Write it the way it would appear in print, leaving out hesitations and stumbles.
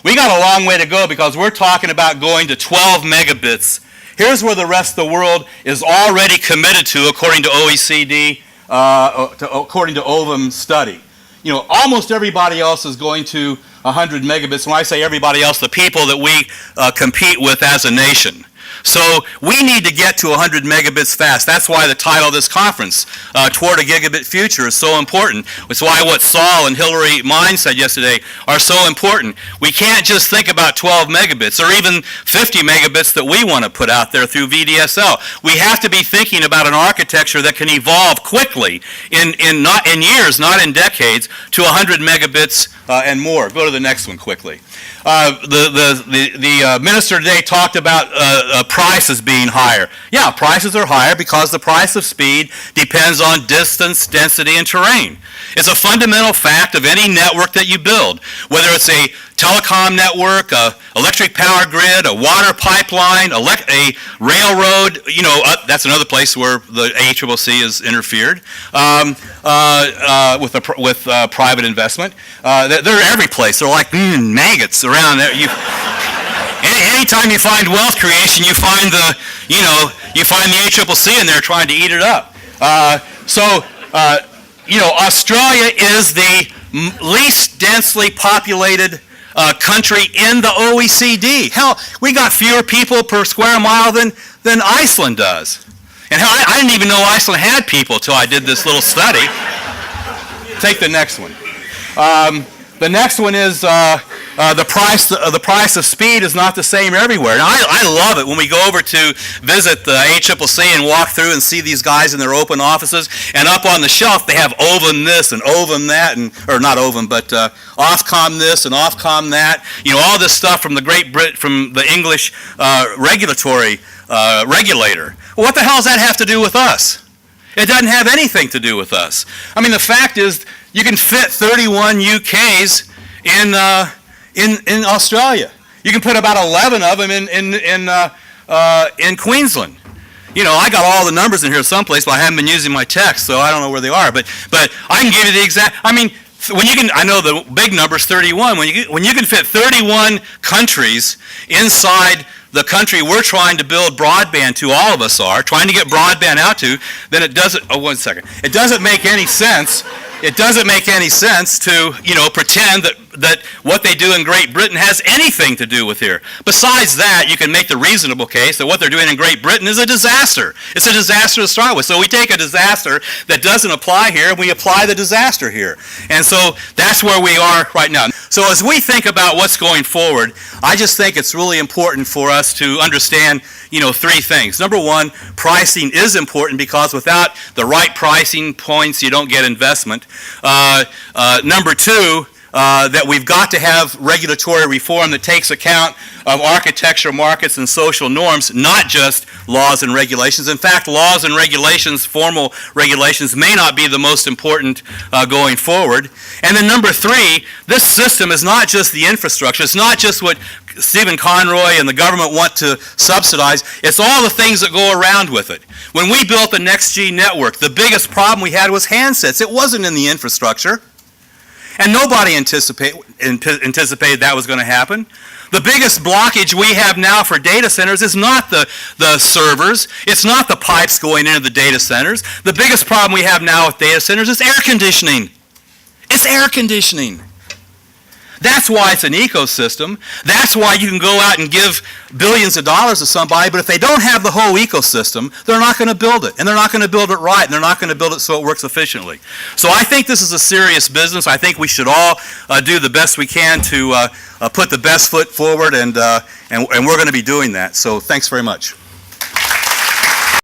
We got a long way to go because we're talking about going to 12 megabits. Here's where the rest of the world is already committed to, according to OECD, according to OVM study. You know, almost everybody else is going to 100 megabits. When I say everybody else, the people that we compete with as a nation. So we need to get to 100 megabits fast. That's why the title of this conference, Toward a Gigabit Future, is so important. It's why what Saul and Hillary Mine said yesterday are so important. We can't just think about 12 megabits or even 50 megabits that we want to put out there through VDSL. We have to be thinking about an architecture that can evolve quickly not in years, not in decades, to 100 megabits and more. Go to the next one quickly. The minister today talked about prices being higher. Yeah, prices are higher because the price of speed depends on distance, density, and terrain. It's a fundamental fact of any network that you build, whether it's a telecom network, a electric power grid, a water pipeline, a railroad. You know, that's another place where the ACCC has interfered with private investment. They're every place. They're like maggots around there. Anytime you find wealth creation, you find the ACCC in there trying to eat it up. You know, Australia is the least densely populated country in the OECD. Hell, we got fewer people per square mile than Iceland does. And hell, I didn't even know Iceland had people till I did this little study. Take the next one. The next one is the price of speed is not the same everywhere. And I love it when we go over to visit the ACCC and walk through and see these guys in their open offices, and up on the shelf they have OVM this and OVM that, or not OVM, but Ofcom this and Ofcom that. You know, all this stuff from the English regulatory regulator. Well, what the hell does that have to do with us? It doesn't have anything to do with us. I mean, the fact is, you can fit 31 UKs in Australia. You can put about 11 of them in Queensland. You know, I got all the numbers in here someplace, but I haven't been using my text, so I don't know where they are. But I can give you the exact. I mean, I know the big number is 31. When you can fit 31 countries inside the country we're trying to build broadband to, all of us are trying to get broadband out to, then it doesn't. Oh, 1 second. It doesn't make any sense. It doesn't make any sense to, you know, pretend that what they do in Great Britain has anything to do with here. Besides that, you can make the reasonable case that what they're doing in Great Britain is a disaster. It's a disaster to start with. So we take a disaster that doesn't apply here and we apply the disaster here. And so that's where we are right now. So as we think about what's going forward, I just think it's really important for us to understand, you know, three things. Number one, pricing is important because without the right pricing points, you don't get investment. Number two, that we've got to have regulatory reform that takes account of architecture, markets, and social norms, not just laws and regulations. In fact, laws and regulations, formal regulations, may not be the most important going forward. And then number three, this system is not just the infrastructure. It's not just what Stephen Conroy and the government want to subsidize. It's all the things that go around with it. When we built the NextG network, the biggest problem we had was handsets. It wasn't in the infrastructure. And nobody anticipated that was going to happen. The biggest blockage we have now for data centers is not the servers. It's not the pipes going into the data centers. The biggest problem we have now with data centers is air conditioning. It's air conditioning. That's why it's an ecosystem. That's why you can go out and give billions of dollars to somebody, but if they don't have the whole ecosystem, they're not going to build it. And they're not going to build it right, and they're not going to build it so it works efficiently. So I think this is a serious business. I think we should all do the best we can to put the best foot forward, and we're going to be doing that. So thanks very much.